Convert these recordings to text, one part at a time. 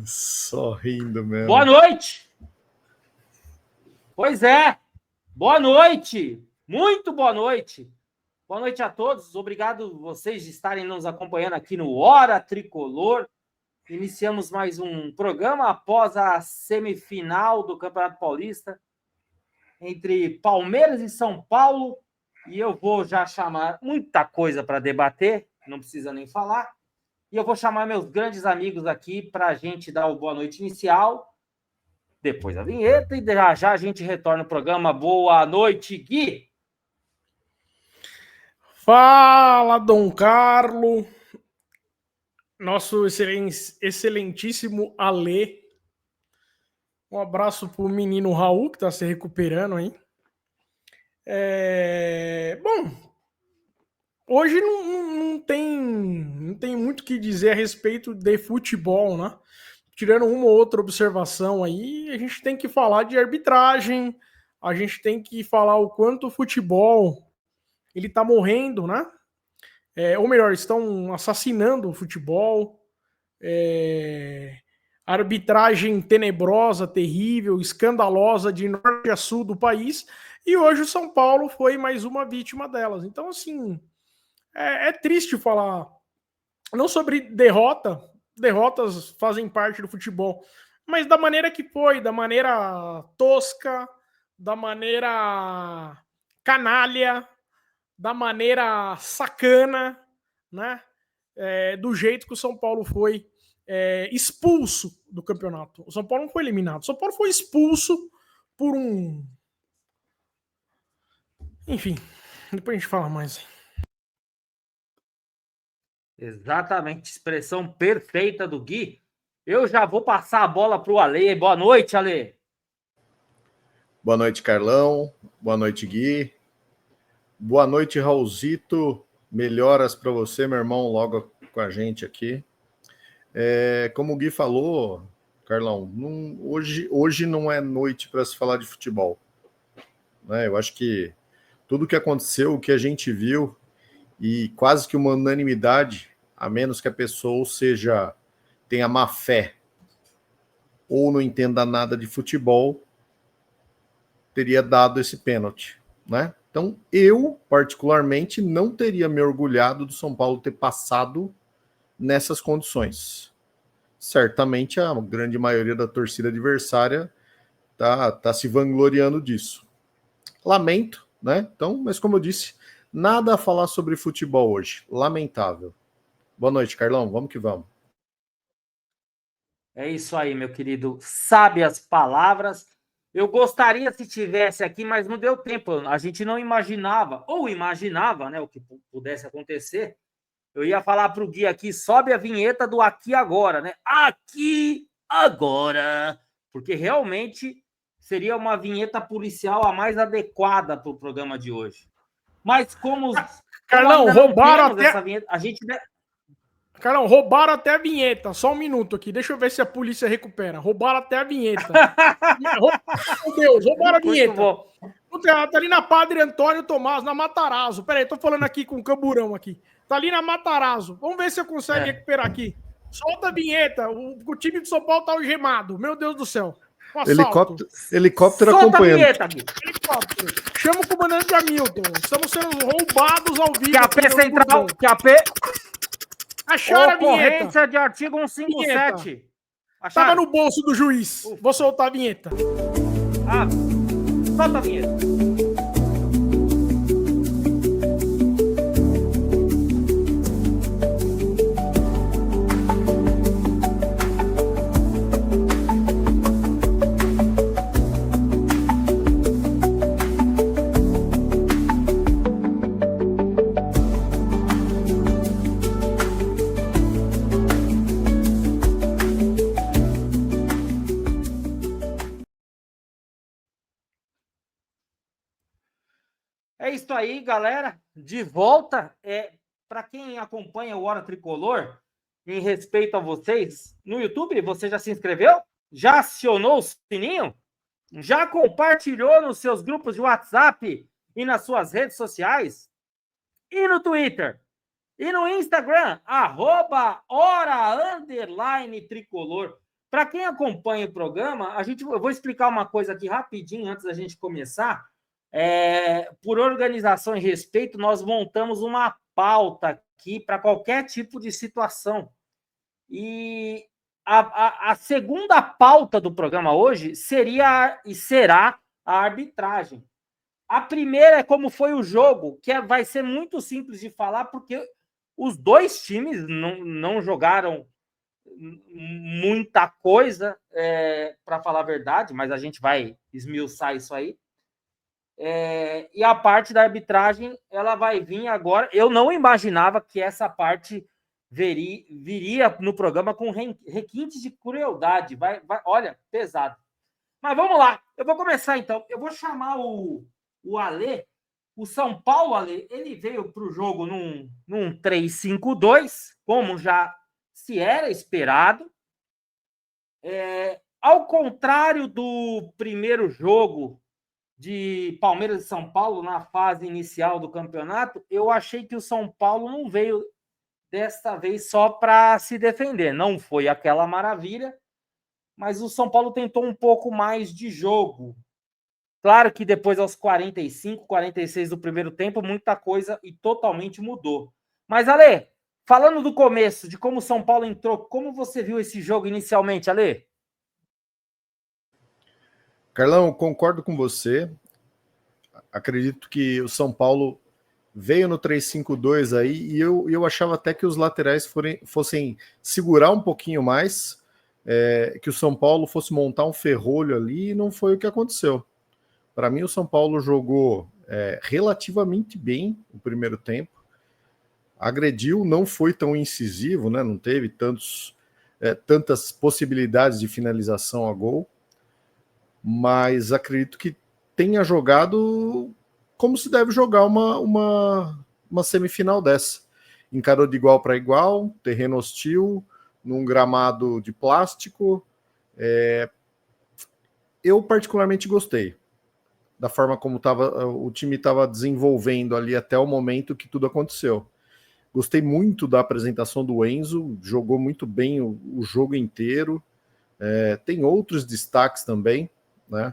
Só rindo mesmo. Boa noite! Pois é, boa noite! Muito boa noite! Boa noite a todos, obrigado vocês de estarem nos acompanhando aqui no Hora Tricolor. Iniciamos mais um programa após a semifinal do Campeonato Paulista entre Palmeiras e São Paulo. E eu vou já chamar muita coisa para debater, não precisa nem falar. E eu vou chamar meus grandes amigos aqui para a gente dar o boa noite inicial, depois a vinheta, e já a gente retorna ao programa. Boa noite, Gui! Fala, Dom Carlo, nosso excelentíssimo Alê. Um abraço pro menino Raul, que tá se recuperando aí. Bom, hoje não tem muito o que dizer a respeito de futebol, né? Tirando uma ou outra observação aí, a gente tem que falar de arbitragem, a gente tem que falar o quanto o futebol ele tá morrendo, né? Ou melhor, estão assassinando o futebol. Arbitragem tenebrosa, terrível, escandalosa de norte a sul do país. E hoje o São Paulo foi mais uma vítima delas. Então, assim, é triste falar não sobre derrotas fazem parte do futebol, mas da maneira que foi, da maneira tosca, da maneira canalha, da maneira sacana, né? Do jeito que o São Paulo foi expulso do campeonato. O São Paulo não foi eliminado. O São Paulo foi expulso por um... Enfim, depois a gente fala mais. Exatamente, expressão perfeita do Gui. Eu já vou passar a bola para o Ale. Boa noite, Ale. Boa noite, Carlão. Boa noite, Gui. Boa noite, Raulzito. Melhoras para você, meu irmão, logo com a gente aqui. Como o Gui falou, Carlão, hoje não é noite para se falar de futebol. Né? Eu acho que tudo que aconteceu, o que a gente viu, e quase que uma unanimidade, a menos que a pessoa tenha má fé ou não entenda nada de futebol, teria dado esse pênalti, né? Então, eu, particularmente, não teria me orgulhado do São Paulo ter passado nessas condições. Certamente a grande maioria da torcida adversária tá se vangloriando disso. Lamento, né? Então, mas como eu disse, nada a falar sobre futebol hoje. Lamentável. Boa noite, Carlão. Vamos que vamos. É isso aí, meu querido. Sabe as palavras. Eu gostaria se tivesse aqui, mas não deu tempo. A gente não imaginava, ou imaginava, né, o que pudesse acontecer. Eu ia falar para o Gui aqui, sobe a vinheta do Aqui Agora, né? Aqui Agora. Porque realmente seria uma vinheta policial a mais adequada para o programa de hoje. Mas como Carlão, roubaram até essa vinheta, a gente... Carlão, roubaram até a vinheta. Só um minuto aqui. Deixa eu ver se a polícia recupera. Roubaram até a vinheta. Meu Deus, roubaram a vinheta. Tá ali na Padre Antônio Tomás, na Matarazzo. Peraí, tô falando aqui com o Camburão aqui. Tá ali na Matarazzo. Vamos ver se eu consigo recuperar aqui. Solta a vinheta. O time de São Paulo tá algemado. Meu Deus do céu. Helicóptero acompanhando. Vinheta, helicóptero. Chama o comandante Hamilton. Estamos sendo roubados ao vivo. QAP Central. QAP. Acharam a vinheta. Ocorrência de artigo 157. Acharam? Tava no bolso do juiz. Vou soltar a vinheta. Solta a vinheta. É isso aí, galera. De volta. Para quem acompanha o Hora Tricolor, em respeito a vocês, no YouTube, você já se inscreveu? Já acionou o sininho? Já compartilhou nos seus grupos de WhatsApp e nas suas redes sociais? E no Twitter? E no Instagram, @hora_tricolor. Para quem acompanha o programa, eu vou explicar uma coisa aqui rapidinho antes da gente começar. Por organização e respeito, nós montamos uma pauta aqui para qualquer tipo de situação. E a segunda pauta do programa hoje seria e será a arbitragem. A primeira é como foi o jogo, que vai ser muito simples de falar, porque os dois times não jogaram muita coisa, para falar a verdade, mas a gente vai esmiuçar isso aí. E a parte da arbitragem, ela vai vir agora. Eu não imaginava que essa parte viria no programa com requintes de crueldade. Olha, pesado. Mas vamos lá. Eu vou começar, então. Eu vou chamar o Alê. O São Paulo, Alê, ele veio para o jogo num 3-5-2, como já se era esperado. Ao contrário do primeiro jogo de Palmeiras e São Paulo na fase inicial do campeonato, eu achei que o São Paulo não veio desta vez só para se defender. Não foi aquela maravilha, mas o São Paulo tentou um pouco mais de jogo. Claro que depois, aos 45, 46 do primeiro tempo, muita coisa e totalmente mudou. Mas, Ale, falando do começo, de como o São Paulo entrou, como você viu esse jogo inicialmente, Ale? Carlão, concordo com você. Acredito que o São Paulo veio no 3-5-2 aí e eu achava até que os laterais fossem segurar um pouquinho mais, que o São Paulo fosse montar um ferrolho ali, e não foi o que aconteceu. Para mim, o São Paulo jogou relativamente bem o primeiro tempo, agrediu, não foi tão incisivo, né? Não teve tantas possibilidades de finalização a gol, mas acredito que tenha jogado como se deve jogar uma semifinal dessa. Encarou de igual para igual, terreno hostil, num gramado de plástico. Eu particularmente gostei da forma como o time estava desenvolvendo ali até o momento que tudo aconteceu. Gostei muito da apresentação do Enzo, jogou muito bem o jogo inteiro. Tem outros destaques também, né?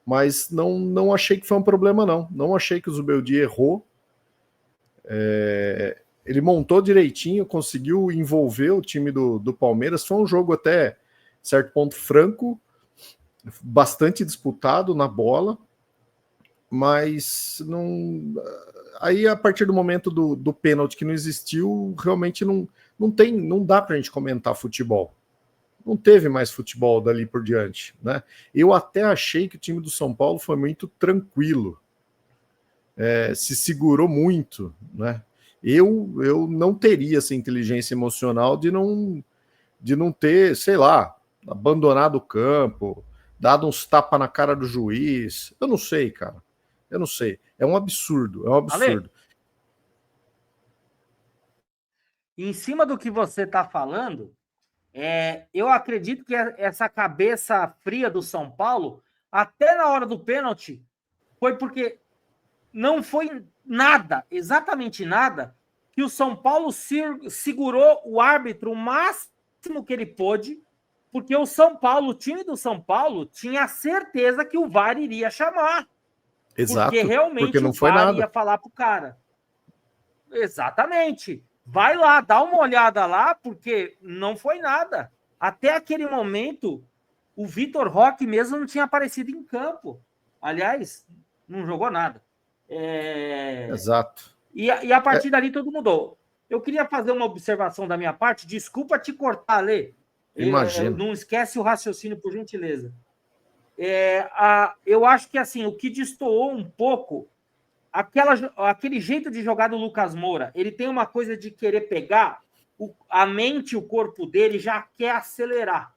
Mas não achei que foi um problema, não. Não achei que o Zubeldia errou. Ele montou direitinho, conseguiu envolver o time do Palmeiras. Foi um jogo até certo ponto franco, bastante disputado na bola, mas não. Aí, a partir do momento do pênalti que não existiu, realmente não dá para a gente comentar futebol. Não teve mais futebol dali por diante, né? Eu até achei que o time do São Paulo foi muito tranquilo, se segurou muito, né? Eu não teria essa inteligência emocional de não ter, sei lá, abandonado o campo, dado uns tapas na cara do juiz. Eu não sei, cara. Eu não sei. É um absurdo, Ale, em cima do que você está falando, eu acredito que essa cabeça fria do São Paulo, até na hora do pênalti, foi porque não foi nada, exatamente nada, que o São Paulo segurou o árbitro o máximo que ele pôde, porque o time do São Paulo tinha certeza que o VAR iria chamar. Exato, porque realmente porque não foi nada. Ia falar pro cara. Exatamente. Vai lá, dá uma olhada lá, porque não foi nada. Até aquele momento, o Vitor Roque mesmo não tinha aparecido em campo. Aliás, não jogou nada. Exato. E a partir dali tudo mudou. Eu queria fazer uma observação da minha parte. Desculpa te cortar, Lê. Imagino. Não esquece o raciocínio, por gentileza. Eu acho que assim, o que destoou um pouco, aquele jeito de jogar do Lucas Moura, ele tem uma coisa de querer pegar a mente e o corpo dele, já quer acelerar.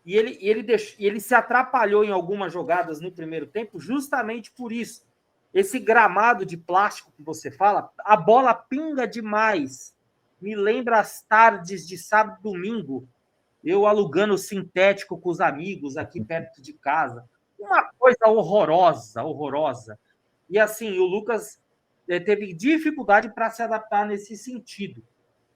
E ele se atrapalhou em algumas jogadas no primeiro tempo, justamente por isso. Esse gramado de plástico que você fala, a bola pinga demais. Me lembra as tardes de sábado e domingo, eu alugando sintético com os amigos aqui perto de casa. Uma coisa horrorosa, horrorosa. E assim, o Lucas teve dificuldade para se adaptar nesse sentido.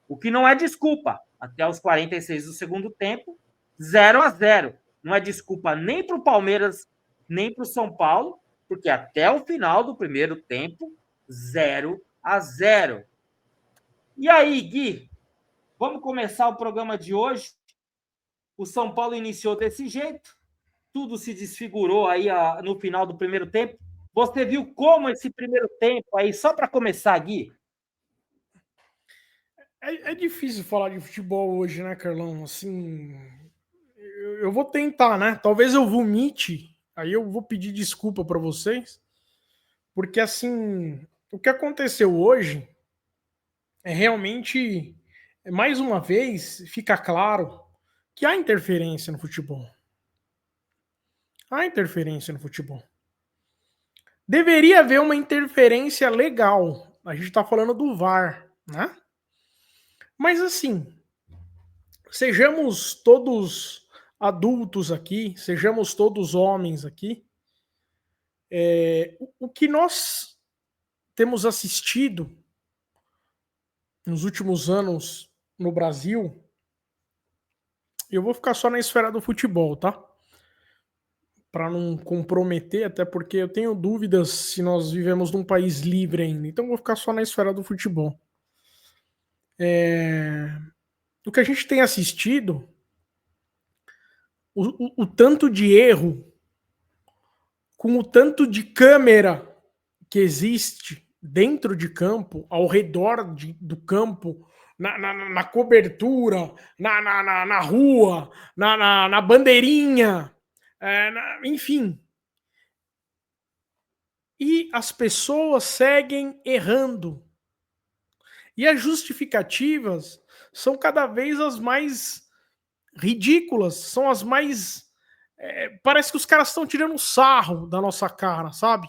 O que não é desculpa. Até os 46 do segundo tempo, 0-0. Não é desculpa nem para o Palmeiras, nem para o São Paulo, porque até o final do primeiro tempo, 0-0. E aí, Gui, vamos começar o programa de hoje. O São Paulo iniciou desse jeito, tudo se desfigurou aí no final do primeiro tempo. Você viu como esse primeiro tempo aí, só para começar, Gui? É difícil falar de futebol hoje, né, Carlão? Assim, eu vou tentar, né? Talvez eu vomite, aí eu vou pedir desculpa para vocês, porque assim, o que aconteceu hoje é realmente, mais uma vez, fica claro que há interferência no futebol. Há interferência no futebol. Deveria haver uma interferência legal. A gente está falando do VAR, né? Mas assim, sejamos todos adultos aqui, sejamos todos homens aqui. O que nós temos assistido nos últimos anos no Brasil, eu vou ficar só na esfera do futebol, tá? Para não comprometer, até porque eu tenho dúvidas se nós vivemos num país livre ainda. Então eu vou ficar só na esfera do futebol. O que a gente tem assistido, o tanto de erro, com o tanto de câmera que existe dentro de campo, ao redor do campo, na cobertura, na rua, na bandeirinha, enfim. E as pessoas seguem errando. E as justificativas são cada vez as mais ridículas, são as mais... parece que os caras estão tirando sarro da nossa cara, sabe?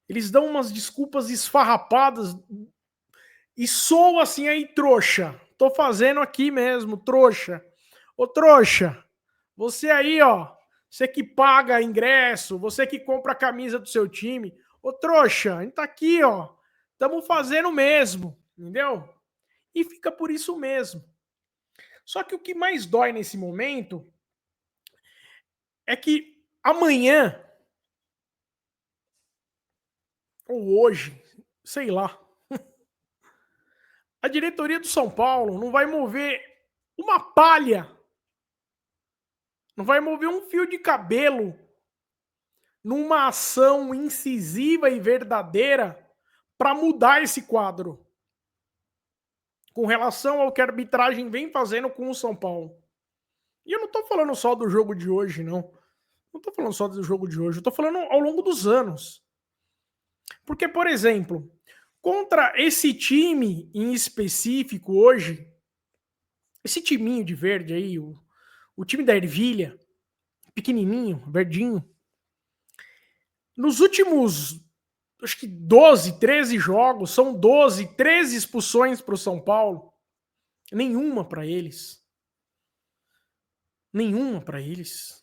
Eles dão umas desculpas esfarrapadas e soa assim aí, trouxa. Tô fazendo aqui mesmo, trouxa. Ô, trouxa, você aí, ó, você que paga ingresso, você que compra a camisa do seu time, ô, trouxa, a gente tá aqui, ó, estamos fazendo mesmo, entendeu? E fica por isso mesmo. Só que o que mais dói nesse momento é que amanhã, ou hoje, sei lá, a diretoria do São Paulo não vai mover uma palha, não vai mover um fio de cabelo numa ação incisiva e verdadeira para mudar esse quadro com relação ao que a arbitragem vem fazendo com o São Paulo. E eu não tô falando só do jogo de hoje, não. Não tô falando só do jogo de hoje, eu tô falando ao longo dos anos. Porque, por exemplo, contra esse time em específico hoje, esse timinho de verde aí, o time da Ervilha, pequenininho, verdinho, nos últimos, acho que 12, 13 jogos, são 12, 13 expulsões para o São Paulo. Nenhuma para eles. Nenhuma para eles.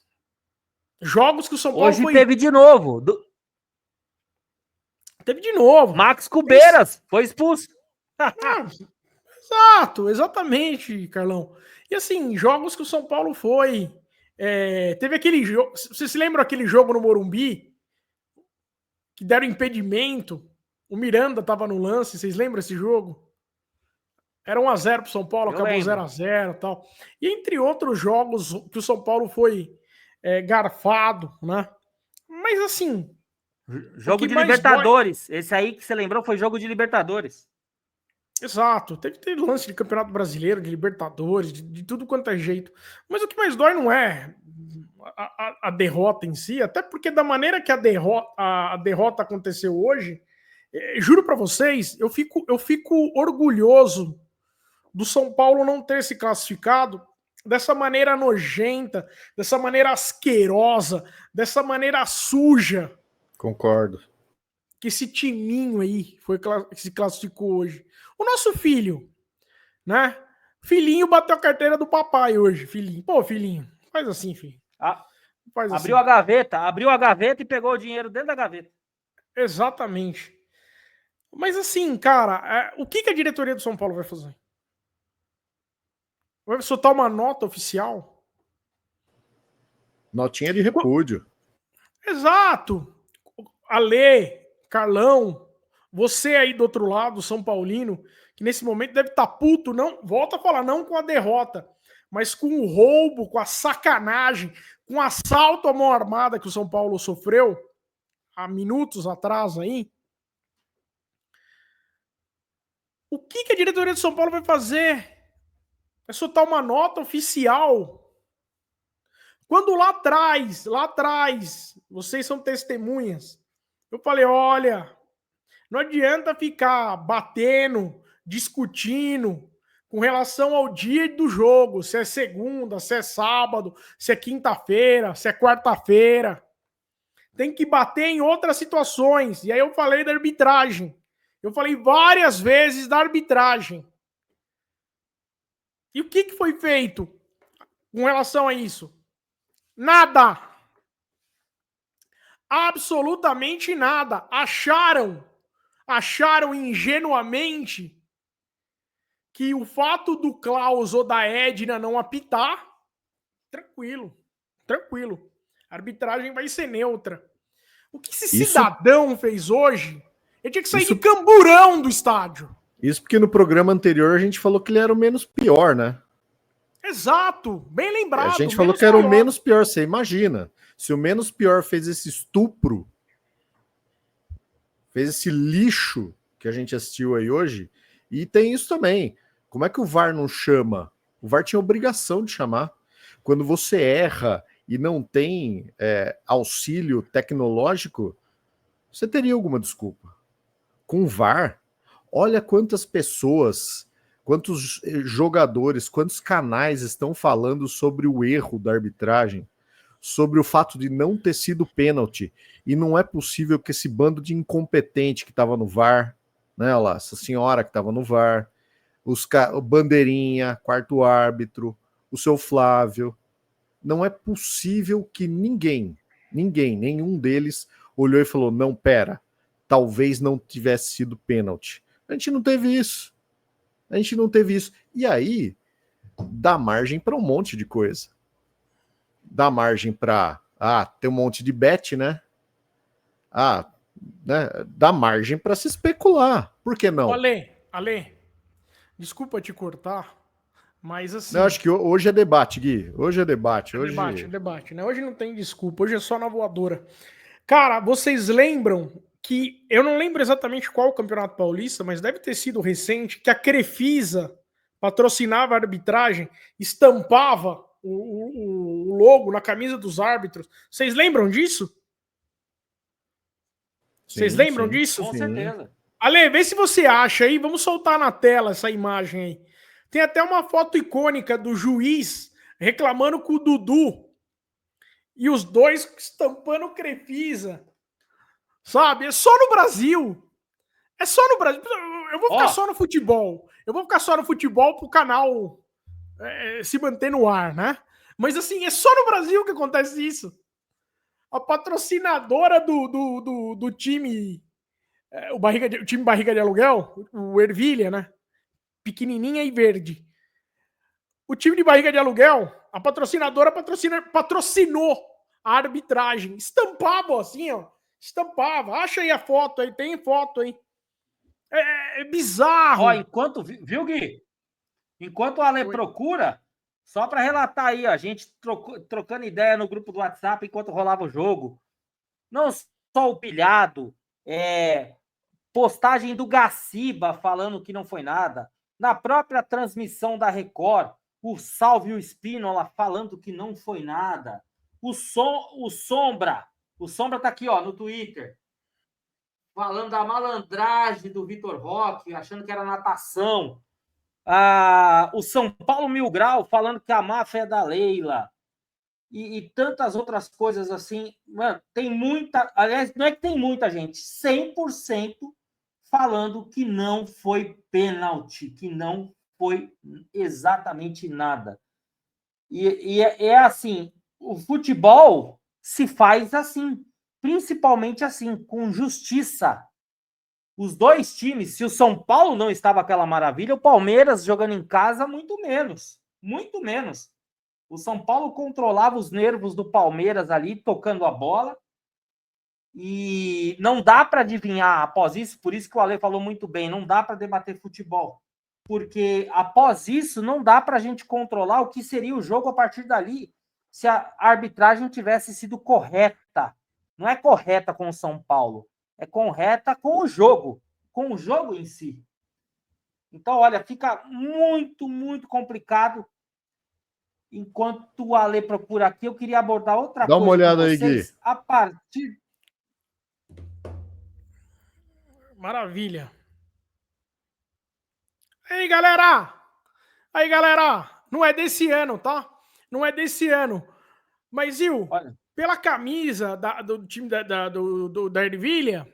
Jogos que o São Paulo hoje teve de novo. Teve de novo. Max Cubeiras foi expulso. Exato, exatamente, Carlão. E assim, jogos que o São Paulo foi... teve aquele jogo... Você se lembra aquele jogo no Morumbi? Que deram impedimento? O Miranda estava no lance, vocês lembram esse jogo? Era 1-0 pro São Paulo, acabou 0-0 e tal. E entre outros jogos que o São Paulo foi garfado, né? Mas assim... Jogo de Libertadores. Dói... Esse aí que você lembrou foi jogo de Libertadores. Exato. Teve lance de Campeonato Brasileiro, de Libertadores, de tudo quanto é jeito. Mas o que mais dói não é a derrota em si, até porque da maneira que a derrota aconteceu hoje, juro para vocês, eu fico orgulhoso do São Paulo não ter se classificado dessa maneira nojenta, dessa maneira asquerosa, dessa maneira suja. Concordo. Que esse timinho aí que se classificou hoje. O nosso filho, né? Filhinho bateu a carteira do papai hoje, filhinho. Pô, filhinho, faz assim, filho. Faz abriu assim. Abriu a gaveta e pegou o dinheiro dentro da gaveta. Exatamente. Mas assim, cara, o que a diretoria do São Paulo vai fazer? Vai soltar uma nota oficial? Notinha de repúdio. Exato. Ale, Carlão, você aí do outro lado, São Paulino, que nesse momento deve estar puto, não, volta a falar, não com a derrota, mas com o roubo, com a sacanagem, com o assalto à mão armada que o São Paulo sofreu há minutos atrás aí. O que a diretoria do São Paulo vai fazer? É soltar uma nota oficial. Quando lá atrás, vocês são testemunhas, eu falei, olha, não adianta ficar batendo, discutindo com relação ao dia do jogo, se é segunda, se é sábado, se é quinta-feira, se é quarta-feira. Tem que bater em outras situações. E aí eu falei da arbitragem. Eu falei várias vezes da arbitragem. E o que foi feito com relação a isso? Nada. Absolutamente nada. Acharam ingenuamente que o fato do Klaus ou da Edna não apitar, tranquilo. A arbitragem vai ser neutra. O que esse cidadão fez hoje, ele tinha que sair de camburão do estádio. Isso porque no programa anterior a gente falou que ele era o menos pior, né? Exato, bem lembrado. A gente falou que era o menos pior. Você imagina, se o menos pior fez esse estupro, fez esse lixo que a gente assistiu aí hoje, e tem isso também. Como é que o VAR não chama? O VAR tinha obrigação de chamar. Quando você erra e não tem auxílio tecnológico, você teria alguma desculpa. Com o VAR, olha quantas pessoas, quantos jogadores, quantos canais estão falando sobre o erro da arbitragem, sobre o fato de não ter sido pênalti. E não é possível que esse bando de incompetente que estava no VAR, né, olha lá, essa senhora que estava no VAR, o Bandeirinha, quarto árbitro, o seu Flávio, não é possível que nenhum deles olhou e falou, não, pera, talvez não tivesse sido pênalti. A gente não teve isso. E aí, dá margem para um monte de coisa. Dá margem para ter um monte de bet, né? Dá margem para se especular. Por que não? Ale, desculpa te cortar, mas assim... Eu acho que hoje é debate, Gui. Hoje é debate. Debate, né? Hoje não tem desculpa, hoje é só na voadora. Cara, vocês lembram que... Eu não lembro exatamente qual Campeonato Paulista, mas deve ter sido recente, que a Crefisa patrocinava a arbitragem, estampava o logo na camisa dos árbitros. Vocês lembram disso? Vocês lembram disso? Com certeza. Ale, vê se você acha aí. Vamos soltar na tela essa imagem aí. Tem até uma foto icônica do juiz reclamando com o Dudu. E os dois estampando Crefisa. Sabe? É só no Brasil. É só no Brasil. Eu vou ficar só no futebol. Eu vou ficar só no futebol pro canal se manter no ar, né? Mas assim, é só no Brasil que acontece isso. A patrocinadora do time, o time Barriga de Aluguel, o Ervilha, né? Pequenininha e verde. O time de Barriga de Aluguel, a patrocinadora patrocinou a arbitragem. Estampava assim, ó. Estampava. Acha aí a foto aí, tem foto aí. É bizarro. Ó, viu, Gui? Enquanto o Ale procura, só para relatar aí, a gente trocando ideia no grupo do WhatsApp enquanto rolava o jogo. Não só o pilhado, postagem do Gaciba falando que não foi nada. Na própria transmissão da Record, o Salve o Espínola falando que não foi nada. O Sombra tá aqui, ó, no Twitter, falando da malandragem do Vitor Roque, achando que era natação. O São Paulo Mil Grau falando que a máfia é da Leila. E tantas outras coisas assim. Mano, tem muita... Aliás, não é que tem muita gente. 100% falando que não foi pênalti, que não foi exatamente nada. E é assim, o futebol se faz assim, principalmente assim, com justiça. Os dois times, se o São Paulo não estava aquela maravilha, o Palmeiras jogando em casa, muito menos. muito menos. O São Paulo controlava os nervos do Palmeiras ali, tocando a bola. E não dá para adivinhar após isso, por isso que o Ale falou muito bem, não dá para debater futebol. Porque após isso, não dá para a gente controlar o que seria o jogo a partir dali, se a arbitragem tivesse sido correta. Não é correta com o São Paulo, é correta com o jogo em si. Então, olha, fica muito, muito complicado. Enquanto o Ale procura aqui, eu queria abordar outra coisa. Dá uma olhada com vocês, aí, Gui. a partir... Maravilha. Aí, galera! Aí, galera! Não é desse ano, tá? Não é desse ano. Mas, Will, Olha, pela camisa do time da Ervilha,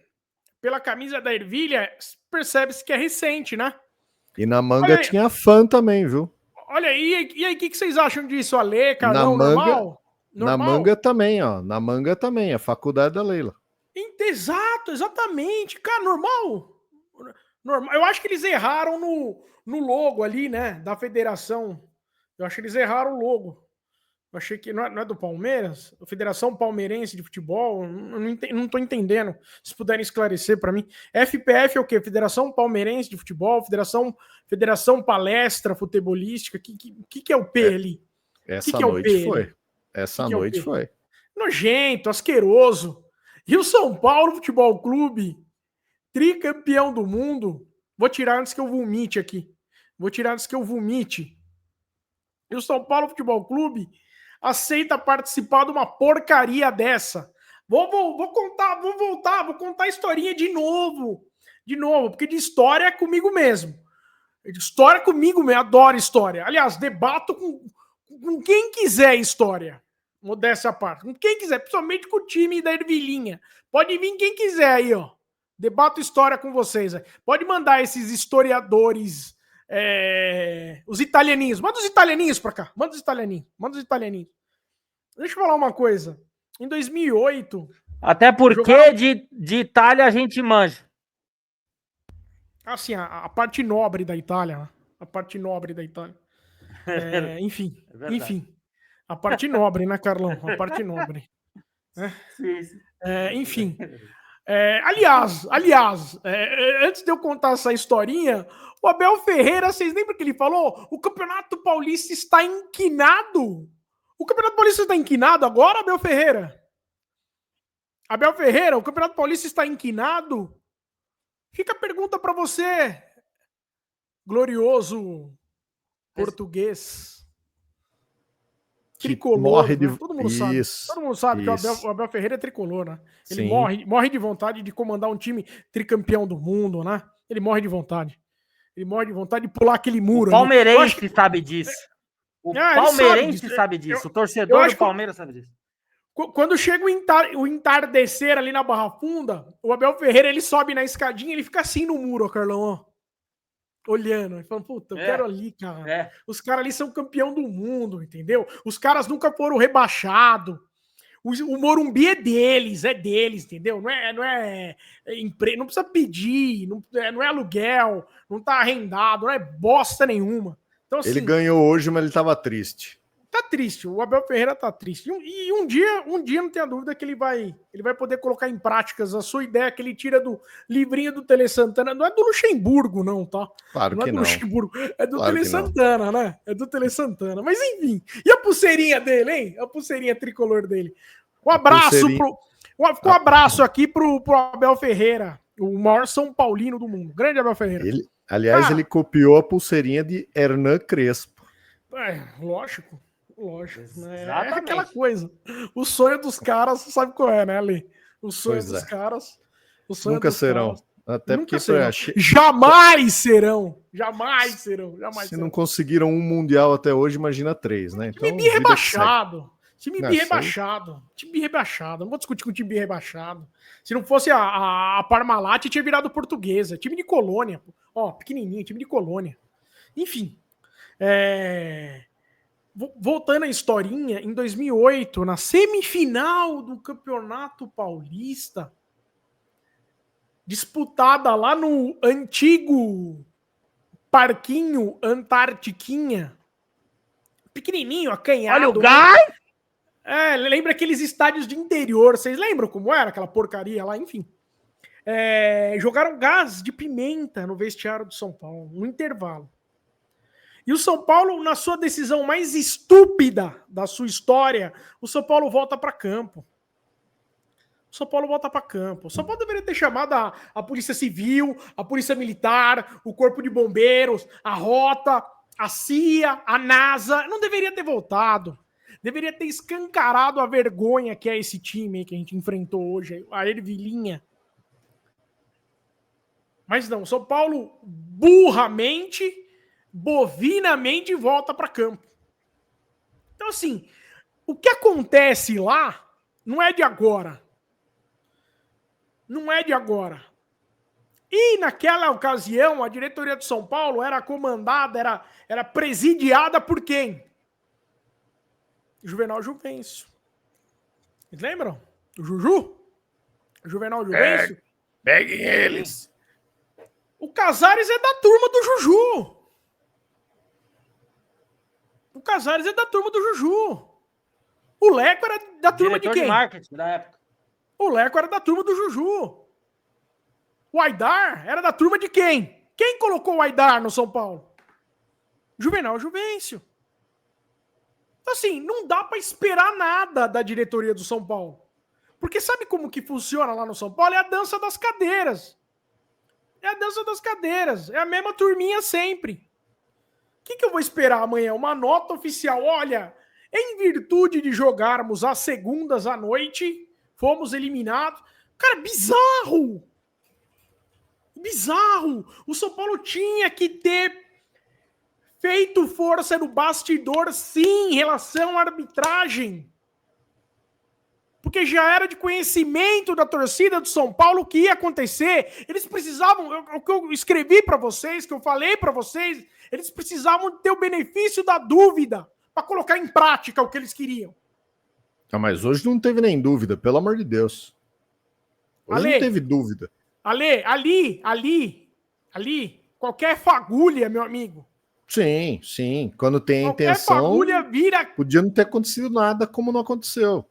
pela camisa da Ervilha, percebe-se que é recente, né? E na manga tinha fã também, viu? Olha aí, e aí, o que vocês acham disso? Ale, Carlão, Na manga, normal? na manga também, ó. Na manga também, a faculdade da Leila. Exato, exatamente. Cara, normal. Normal. Eu acho que eles erraram no logo ali, né? Da federação. Eu acho que eles erraram o logo. Eu achei que não é do Palmeiras? A Federação Palmeirense de Futebol? Não tô entendendo. Se puderem esclarecer para mim. FPF é o quê? Federação Palmeirense de Futebol? Federação Palestra Futebolística? O que é o P ali? Essa que é o noite P foi. ali? Essa noite foi. Nojento, asqueroso. E o São Paulo Futebol Clube, tricampeão do mundo. Vou tirar antes que eu vomite aqui. E o São Paulo Futebol Clube aceita participar de uma porcaria dessa. Vou contar a historinha de novo. Porque de história é comigo mesmo. História comigo mesmo, adoro história. Aliás, debato com quem quiser história. Modéstia à parte. Com quem quiser, principalmente com o time da Ervilinha. Pode vir quem quiser aí, ó. Debato história com vocês. Pode mandar esses historiadores, os italianinhos. Manda os italianinhos pra cá. Manda os italianinhos. Deixa eu falar uma coisa. Em 2008... Até porque de Itália a gente manja. Assim, a parte nobre da Itália. Né? A parte nobre da Itália. Enfim. A parte nobre, né, Carlão? A parte nobre. Sim. Enfim. Aliás, antes de eu contar essa historinha, o Abel Ferreira, vocês lembram que ele falou? O Campeonato Paulista está inquinado. O Campeonato Paulista está inquinado agora, Abel Ferreira? O Campeonato Paulista está inquinado? Fica a pergunta para você, glorioso português. Tricolor, morre de... né? Todo mundo sabe. Todo mundo sabe que o Abel Ferreira é tricolor, né? Ele morre de vontade de comandar um time tricampeão do mundo, né? Ele morre de vontade. De pular aquele muro. O palmeirense sabe disso. O palmeirense sabe disso. O torcedor do Palmeiras sabe disso. Quando chega o entardecer ali na Barra Funda, o Abel Ferreira ele sobe na escadinha, ele fica assim no muro, Carlão. Olhando, falando, puta, eu quero ali, cara. Os caras ali são campeão do mundo, entendeu? Os caras nunca foram rebaixados. O Morumbi é deles, entendeu? Não precisa pedir, não é aluguel, não tá arrendado, não é bosta nenhuma. Então, assim, ele ganhou hoje, mas ele tava triste. Tá triste, o Abel Ferreira tá triste. E um dia não tenha dúvida que ele vai poder colocar em práticas a sua ideia que ele tira do livrinho do Tele Santana. Não é do Luxemburgo, não, tá? Claro que não. Luxemburgo, é do Tele Santana, né? É do Tele Santana. Mas enfim, e a pulseirinha dele, hein? A pulseirinha tricolor dele. Um abraço aqui pro Abel Ferreira, o maior São Paulino do mundo. Grande Abel Ferreira. Ele copiou a pulseirinha de Hernan Crespo. Lógico. É aquela coisa. O sonho dos caras, sabe qual é, né, Ali? O sonho dos caras. Nunca serão. Até porque jamais serão. Se não conseguiram um mundial até hoje, imagina 3, né? Então, time rebaixado. Time rebaixado. Não vou discutir com time rebaixado. Se não fosse a Parmalat, tinha virado portuguesa. Time de colônia. Ó, pequenininho, time de colônia. Enfim. Voltando à historinha, em 2008, na semifinal do Campeonato Paulista, disputada lá no antigo Parquinho Antartiquinha, pequenininho, acanhado. Olha o gás! Lembra aqueles estádios de interior, vocês lembram como era aquela porcaria lá? Enfim. Jogaram gás de pimenta no vestiário do São Paulo, no intervalo. E o São Paulo, na sua decisão mais estúpida da sua história, o São Paulo volta para campo. O São Paulo volta para campo. O São Paulo deveria ter chamado a Polícia Civil, a Polícia Militar, o Corpo de Bombeiros, a Rota, a CIA, a NASA. Não deveria ter voltado. Deveria ter escancarado a vergonha que é esse time que a gente enfrentou hoje, a ervilhinha. Mas não, São Paulo burramente, bovinamente volta para campo. Então, assim, o que acontece lá não é de agora. Não é de agora. E naquela ocasião, a diretoria do São Paulo era comandada, era presidiada por quem? Juvenal Juvencio. Vocês lembram? O Juju? O Juvenal Juvencio? Peguem eles. O Casares é da turma do Juju. O Casares é da turma do Juju. O Leco era da turma de quem? De marketing da época. O Leco era da turma do Juju. O Aidar era da turma de quem? Quem colocou o Aidar no São Paulo? Juvenal Juvencio. Então, assim, não dá pra esperar nada da diretoria do São Paulo. Porque sabe como que funciona lá no São Paulo? É a dança das cadeiras. É a dança das cadeiras. É a mesma turminha sempre. O que eu vou esperar amanhã? Uma nota oficial. Olha, em virtude de jogarmos às segundas à noite, fomos eliminados. Cara, bizarro! Bizarro! O São Paulo tinha que ter feito força no bastidor, sim, em relação à arbitragem. Porque já era de conhecimento da torcida do São Paulo o que ia acontecer. Eles precisavam, o que eu escrevi para vocês, que eu falei para vocês, eles precisavam ter o benefício da dúvida para colocar em prática o que eles queriam. Ah, mas hoje não teve nem dúvida, pelo amor de Deus. Hoje não teve dúvida. Ale, ali, qualquer fagulha, meu amigo. Sim, sim. Quando tem qualquer intenção, fagulha vira... podia não ter acontecido nada como não aconteceu.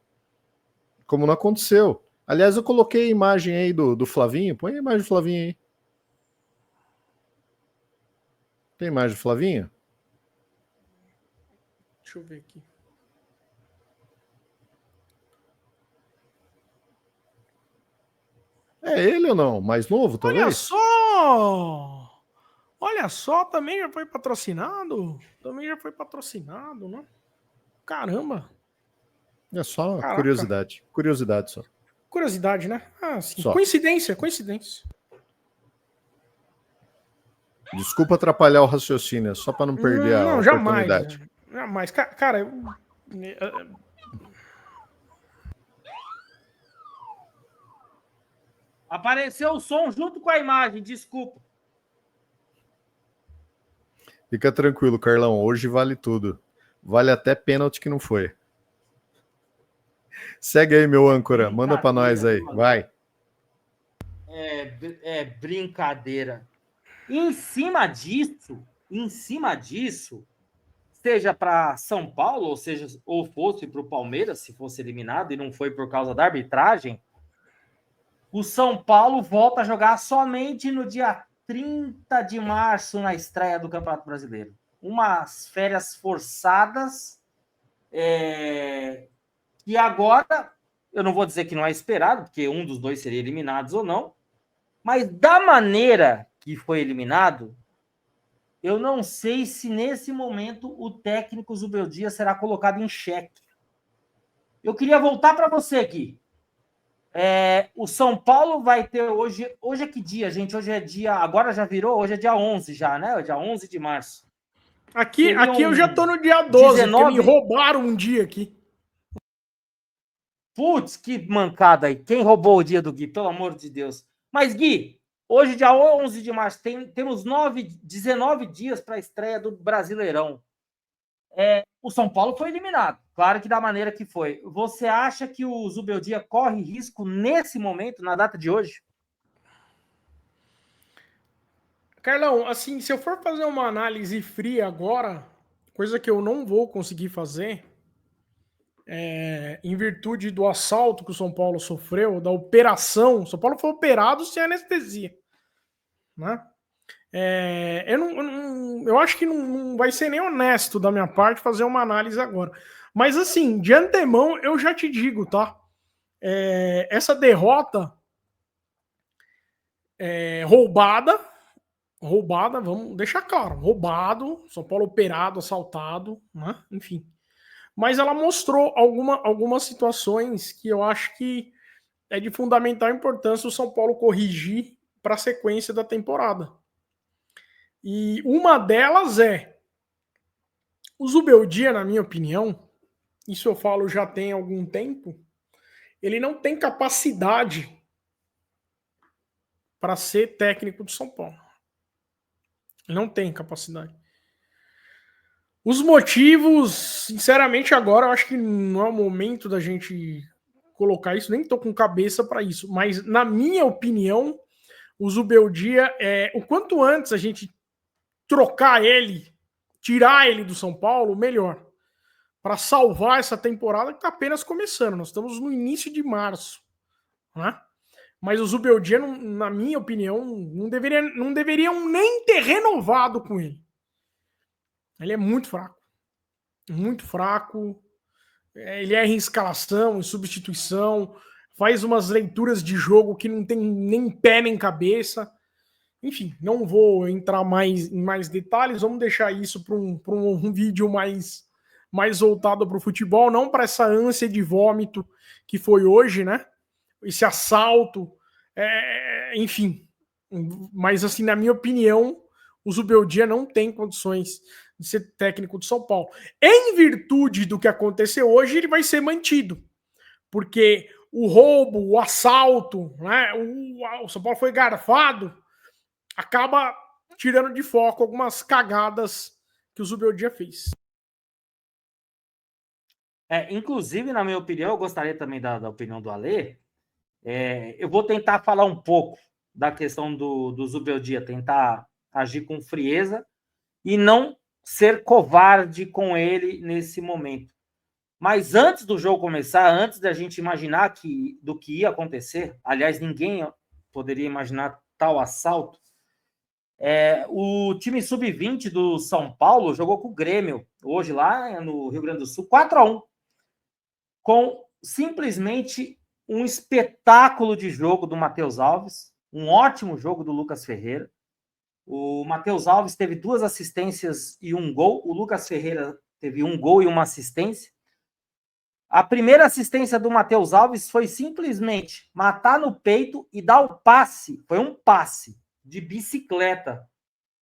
Como não aconteceu. Aliás, eu coloquei a imagem aí do Flavinho. Põe a imagem do Flavinho aí. Tem imagem do Flavinho? Deixa eu ver aqui. É ele ou não? Mais novo, talvez? Olha só, também já foi patrocinado? Né? Caramba! É só Caraca. curiosidade. Curiosidade só. Curiosidade, né? Ah, sim. Só. Coincidência. Desculpa atrapalhar o raciocínio, só para não perder a oportunidade. Jamais. Cara, Apareceu o som junto com a imagem, desculpa. Fica tranquilo, Carlão. Hoje vale tudo. Vale até pênalti que não foi. Segue aí, meu âncora. Manda para nós aí. Vai. É brincadeira. Em cima disso, seja para São Paulo, ou fosse para o Palmeiras, se fosse eliminado e não foi por causa da arbitragem, o São Paulo volta a jogar somente no dia 30 de março na estreia do Campeonato Brasileiro. Umas férias forçadas e agora, eu não vou dizer que não é esperado, porque um dos dois seria eliminado ou não, mas da maneira que foi eliminado, eu não sei se nesse momento o técnico Zubeldia será colocado em xeque. Eu queria voltar para você aqui. O São Paulo vai ter hoje é que dia, gente? Hoje é dia, agora já virou, hoje é dia 11 já, né? Dia 11 de março. Aqui eu já tô no dia 12, 19... porque me roubaram um dia aqui. Putz, que mancada aí. Quem roubou o dia do Gui? Pelo amor de Deus. Mas, Gui, hoje, dia 11 de março, temos 19 dias para a estreia do Brasileirão. O São Paulo foi eliminado. Claro que da maneira que foi. Você acha que o Zubeldia corre risco nesse momento, na data de hoje? Carlão, assim, se eu for fazer uma análise fria agora, coisa que eu não vou conseguir fazer, em virtude do assalto que o São Paulo sofreu, da operação. O São Paulo foi operado sem anestesia, né? Eu acho que não vai ser nem honesto da minha parte fazer uma análise agora. Mas, assim, de antemão, eu já te digo, tá? Essa derrota roubada, vamos deixar claro, roubado, São Paulo operado, assaltado, né? Enfim. Mas ela mostrou algumas situações que eu acho que é de fundamental importância o São Paulo corrigir para a sequência da temporada. E uma delas o Zubeldia, na minha opinião, isso eu falo já tem algum tempo, ele não tem capacidade para ser técnico do São Paulo. Ele não tem capacidade. Os motivos, sinceramente, agora eu acho que não é o momento da gente colocar isso, nem estou com cabeça para isso, mas na minha opinião, o Zubeldia, o quanto antes a gente trocar ele, tirar ele do São Paulo, melhor. Para salvar essa temporada que está apenas começando. Nós estamos no início de março, né? Mas o Zubeldia, na minha opinião, não deveriam nem ter renovado com ele. Ele é muito fraco. Muito fraco. Ele erra em escalação, em substituição, faz umas leituras de jogo que não tem nem pé nem cabeça. Enfim, não vou entrar em mais detalhes, vamos deixar isso para um vídeo mais voltado para o futebol, não para essa ânsia de vômito que foi hoje, né? Esse assalto, enfim. Mas, assim, na minha opinião, o Zubeldia não tem condições de ser técnico do São Paulo. Em virtude do que aconteceu hoje, ele vai ser mantido. Porque o roubo, o assalto, né? O São Paulo foi garfado, acaba tirando de foco algumas cagadas que o Zubeldia fez. Inclusive, na minha opinião, eu gostaria também da opinião do Alê. Eu vou tentar falar um pouco da questão do Zubeldia, tentar agir com frieza e não ser covarde com ele nesse momento. Mas antes do jogo começar, antes da gente imaginar do que ia acontecer, aliás, ninguém poderia imaginar tal assalto, o time sub-20 do São Paulo jogou com o Grêmio, hoje lá no Rio Grande do Sul, 4-1, com simplesmente um espetáculo de jogo do Matheus Alves, um ótimo jogo do Lucas Ferreira. O Matheus Alves teve 2 assistências e 1 gol, o Lucas Ferreira teve 1 gol e 1 assistência. A primeira assistência do Matheus Alves foi simplesmente matar no peito e dar o passe, foi um passe de bicicleta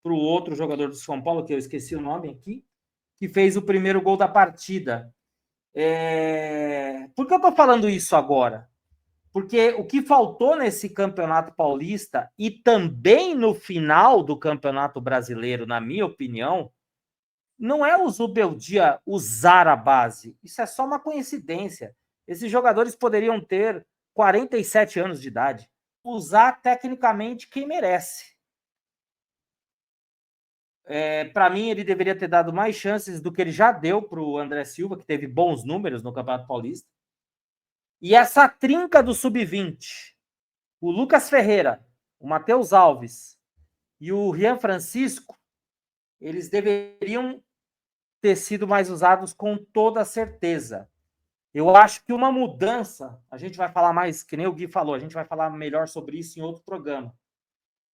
para o outro jogador do São Paulo, que eu esqueci o nome aqui, que fez o primeiro gol da partida. Por que eu estou falando isso agora? Porque o que faltou nesse Campeonato Paulista e também no final do Campeonato Brasileiro, na minha opinião, não é o Zubeldia usar a base. Isso é só uma coincidência. Esses jogadores poderiam ter 47 anos de idade. Usar tecnicamente quem merece. Para mim, ele deveria ter dado mais chances do que ele já deu para o André Silva, que teve bons números no Campeonato Paulista. E essa trinca do Sub-20, o Lucas Ferreira, o Matheus Alves e o Rian Francisco, eles deveriam ter sido mais usados com toda certeza. Eu acho que uma mudança, a gente vai falar mais, que nem o Gui falou, a gente vai falar melhor sobre isso em outro programa.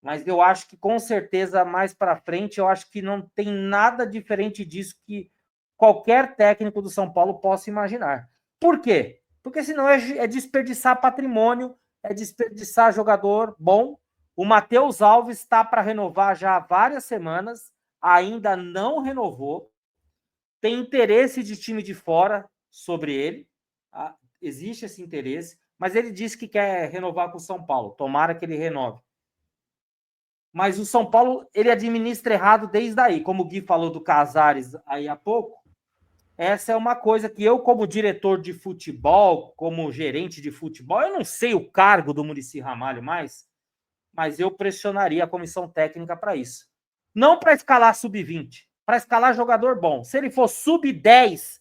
Mas eu acho que, com certeza, mais para frente, eu acho que não tem nada diferente disso que qualquer técnico do São Paulo possa imaginar. Por quê? Porque senão é desperdiçar patrimônio, é desperdiçar jogador bom. O Matheus Alves está para renovar já há várias semanas, ainda não renovou. Tem interesse de time de fora sobre ele. Existe esse interesse, mas ele disse que quer renovar com o São Paulo. Tomara que ele renove. Mas o São Paulo, ele administra errado desde aí. Como o Gui falou do Casares aí há pouco, essa é uma coisa que eu, como diretor de futebol, como gerente de futebol, eu não sei o cargo do Muricy Ramalho mais, mas eu pressionaria a comissão técnica para isso. Não para escalar sub-20, para escalar jogador bom. Se ele for sub-10,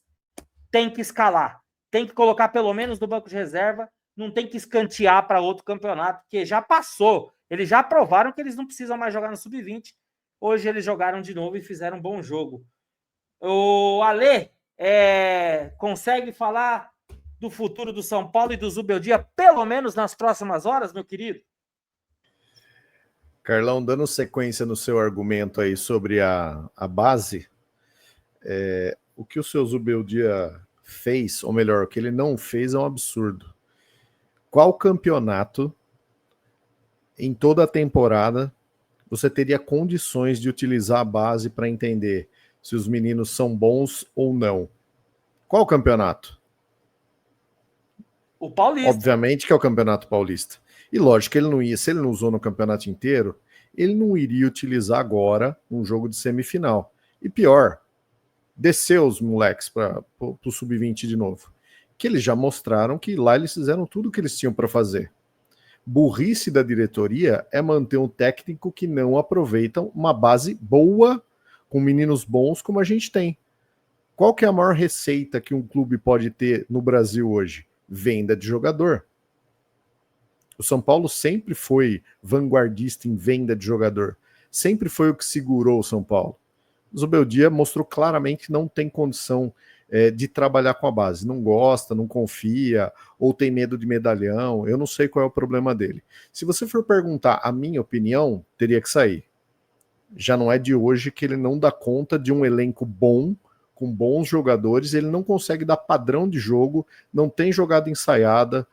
tem que escalar. Tem que colocar pelo menos no banco de reserva, não tem que escantear para outro campeonato, porque já passou. Eles já provaram que eles não precisam mais jogar no sub-20. Hoje eles jogaram de novo e fizeram um bom jogo. O Alê consegue falar do futuro do São Paulo e do Zubeldia, pelo menos nas próximas horas, meu querido? Carlão, dando sequência no seu argumento aí sobre a base, o que o seu Zubeldia fez, ou melhor, o que ele não fez é um absurdo. Qual campeonato, em toda a temporada, você teria condições de utilizar a base para entender se os meninos são bons ou não? Qual campeonato? O Paulista. Obviamente que é o Campeonato Paulista. E lógico que ele não ia, se ele não usou no campeonato inteiro, ele não iria utilizar agora um jogo de semifinal. E pior, descer os moleques para o sub-20 de novo. Que eles já mostraram que lá eles fizeram tudo o que eles tinham para fazer. Burrice da diretoria é manter um técnico que não aproveita uma base boa, com meninos bons como a gente tem. Qual que é a maior receita que um clube pode ter no Brasil hoje? Venda de jogador. O São Paulo sempre foi vanguardista em venda de jogador. Sempre foi o que segurou o São Paulo. O Zubeldia mostrou claramente que não tem condição de trabalhar com a base. Não gosta, não confia, ou tem medo de medalhão. Eu não sei qual é o problema dele. Se você for perguntar a minha opinião, teria que sair. Já não é de hoje que ele não dá conta de um elenco bom, com bons jogadores, ele não consegue dar padrão de jogo, não tem jogada ensaiada,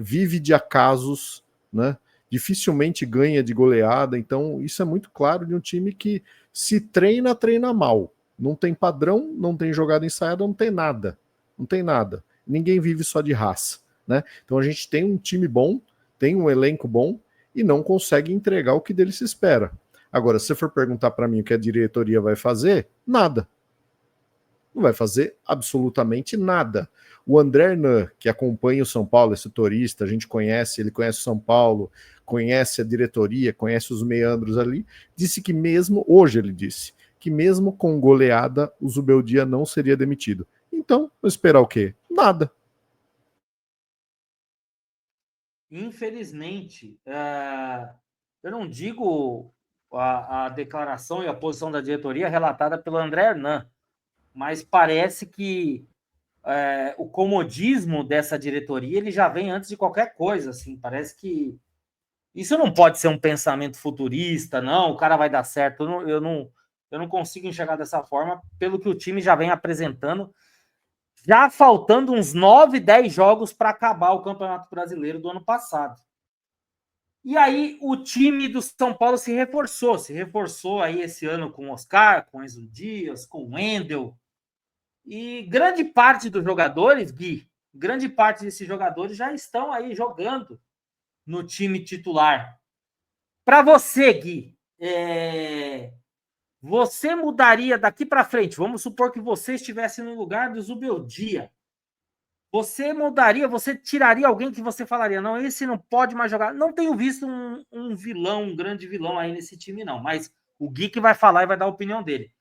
vive de acasos, né? Dificilmente ganha de goleada, então isso é muito claro de um time que se treina mal. Não tem padrão, não tem jogada ensaiada, não tem nada. Não tem nada. Ninguém vive só de raça, né? Então a gente tem um time bom, tem um elenco bom e não consegue entregar o que dele se espera. Agora, se você for perguntar para mim o que a diretoria vai fazer, nada. Não vai fazer absolutamente nada. O André Hernan, que acompanha o São Paulo, esse setorista, a gente conhece, ele conhece o São Paulo, conhece a diretoria, conhece os meandros ali, disse que mesmo, hoje ele disse, que mesmo com goleada, o Zubeldia não seria demitido. Então, vamos esperar o quê? Nada. Infelizmente, eu não digo a declaração e a posição da diretoria relatada pelo André Hernan, mas parece que o comodismo dessa diretoria ele já vem antes de qualquer coisa. Assim, parece que isso não pode ser um pensamento futurista, não, o cara vai dar certo. Eu não consigo enxergar dessa forma, pelo que o time já vem apresentando, já faltando uns 9, 10 jogos para acabar o Campeonato Brasileiro do ano passado. E aí o time do São Paulo se reforçou aí esse ano com o Oscar, com o Enzo Dias, com o Wendel. E grande parte dos jogadores, Gui, grande parte desses jogadores já estão aí jogando no time titular. Para você, Gui, você mudaria daqui para frente? Vamos supor que você estivesse no lugar do Zubeldia. Você mudaria, você tiraria alguém que você falaria, não, esse não pode mais jogar. Não tenho visto um vilão, um grande vilão aí nesse time, não. Mas o Gui que vai falar e vai dar a opinião dele.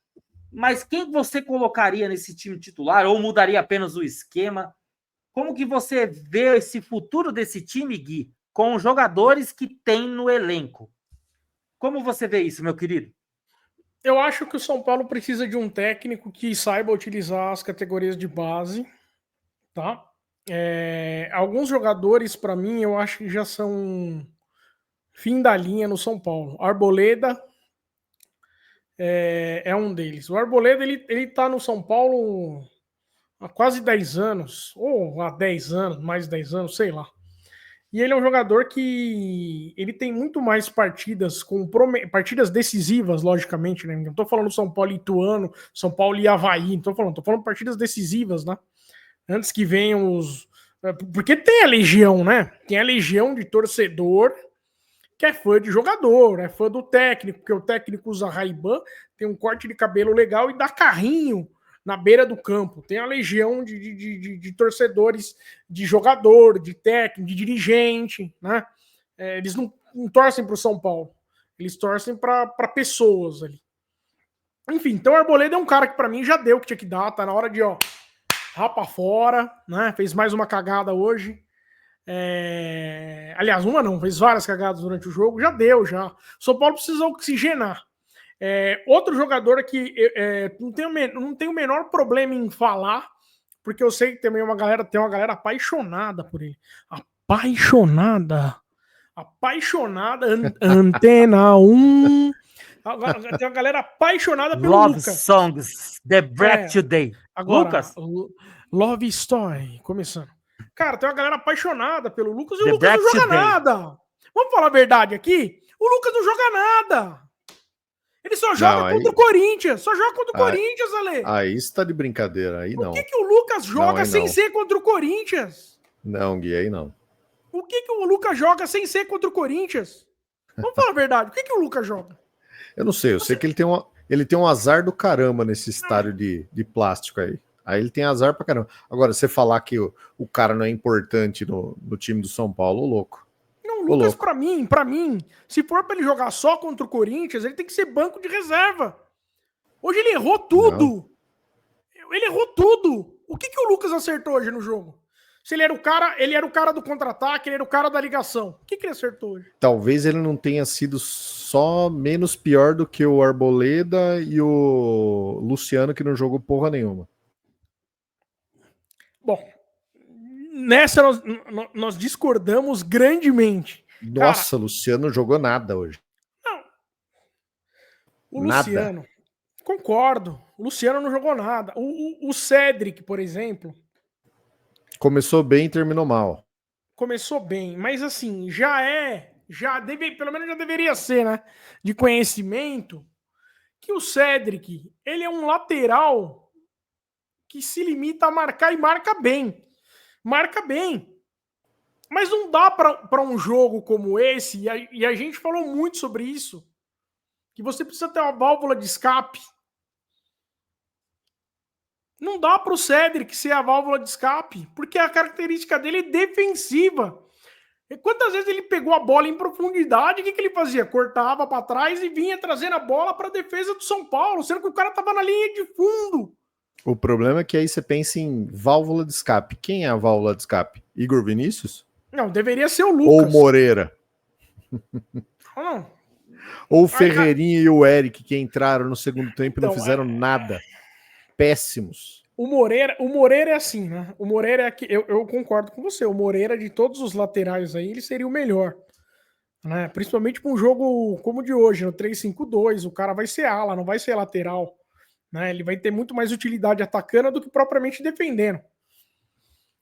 Mas quem você colocaria nesse time titular? Ou mudaria apenas o esquema? Como que você vê esse futuro desse time, Gui, com os jogadores que tem no elenco? Como você vê isso, meu querido? Eu acho que o São Paulo precisa de um técnico que saiba utilizar as categorias de base, tá? Alguns jogadores, para mim, eu acho que já são fim da linha no São Paulo. Arboleda é um deles. O Arboleda, ele tá no São Paulo há quase 10 anos, ou há 10 anos, mais de 10 anos, sei lá. E ele é um jogador que ele tem muito mais partidas, partidas decisivas, logicamente, né? Não tô falando São Paulo e Ituano, São Paulo e Avaí, tô falando partidas decisivas, né? Antes que venham os... Porque tem a legião, né? Tem a legião de torcedor que é fã de jogador, é fã do técnico, porque o técnico usa Ray-Ban, tem um corte de cabelo legal e dá carrinho na beira do campo. Tem a legião de torcedores, de jogador, de técnico, de dirigente, né? Eles não torcem para o São Paulo, eles torcem para pessoas ali. Enfim, então o Arboleda é um cara que pra mim já deu o que tinha que dar, tá na hora de, rapa fora, né? Fez mais uma cagada hoje. Aliás, uma não, fez várias cagadas durante o jogo, já deu, já. O São Paulo precisa oxigenar. Outro jogador que não tem o menor problema em falar, porque eu sei que tem uma galera apaixonada por ele. Apaixonada, Antena 1. Tem uma galera apaixonada pelo Love Lucas. Songs, The Breath Today. Agora, Lucas. Love Story, começando. Cara, tem uma galera apaixonada pelo Lucas e The o Lucas não Breath joga Today. nada. Vamos falar a verdade aqui? O Lucas não joga nada. Ele só joga contra o Corinthians. Só joga contra o Corinthians, Ale. Aí você tá de brincadeira, aí não. O que o Lucas joga não, sem ser contra o Corinthians? Não, Gui, aí não. O que o Lucas joga sem ser contra o Corinthians? Vamos falar a verdade. O que o Lucas joga? Eu não sei, eu sei que ele tem um azar do caramba nesse estádio de plástico aí. Aí ele tem azar pra caramba. Agora, você falar que o cara não é importante no time do São Paulo, louco. Não, o Lucas, pra mim, se for pra ele jogar só contra o Corinthians, ele tem que ser banco de reserva. Hoje ele errou tudo. Não. Ele errou tudo. O que o Lucas acertou hoje no jogo? Se ele era o cara do contra-ataque, ele era o cara da ligação. O que ele acertou hoje? Talvez ele não tenha sido só menos pior do que o Arboleda e o Luciano, que não jogou porra nenhuma. Bom, nessa nós discordamos grandemente. Nossa, cara, Luciano não jogou nada hoje. Não. Luciano, concordo. O Luciano não jogou nada. O Cédric, por exemplo... Começou bem e terminou mal. Começou bem, mas assim, pelo menos já deveria ser, né? De conhecimento, que o Cédric, ele é um lateral que se limita a marcar e marca bem. Marca bem. Mas não dá para um jogo como esse, e a gente falou muito sobre isso, que você precisa ter uma válvula de escape. Não dá para o Cédric ser a válvula de escape, porque a característica dele é defensiva. E quantas vezes ele pegou a bola em profundidade, o que ele fazia? Cortava para trás e vinha trazendo a bola para a defesa do São Paulo, sendo que o cara estava na linha de fundo. O problema é que aí você pensa em válvula de escape. Quem é a válvula de escape? Igor Vinícius? Não, deveria ser o Lucas. Ou Moreira? Não. Ou o Ferreirinha e o Eric, que entraram no segundo tempo e não fizeram nada. Péssimos. O Moreira é assim, né? O Moreira é que eu concordo com você. O Moreira, de todos os laterais aí, ele seria o melhor. Né? Principalmente para um jogo como o de hoje, no 3-5-2. O cara vai ser ala, não vai ser lateral. Né? Ele vai ter muito mais utilidade atacando do que propriamente defendendo.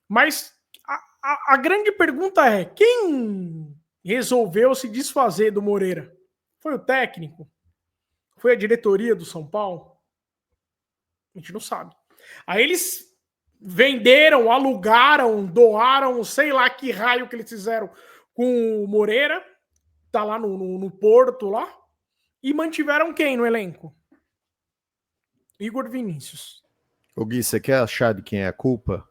Mas a grande pergunta é: quem resolveu se desfazer do Moreira? Foi o técnico? Foi a diretoria do São Paulo? A gente não sabe. Aí eles venderam, alugaram, doaram, sei lá que raio que eles fizeram com o Moreira, tá lá no Porto lá, e mantiveram quem no elenco? Igor Vinícius. Ô Gui, você quer achar de quem é a culpa?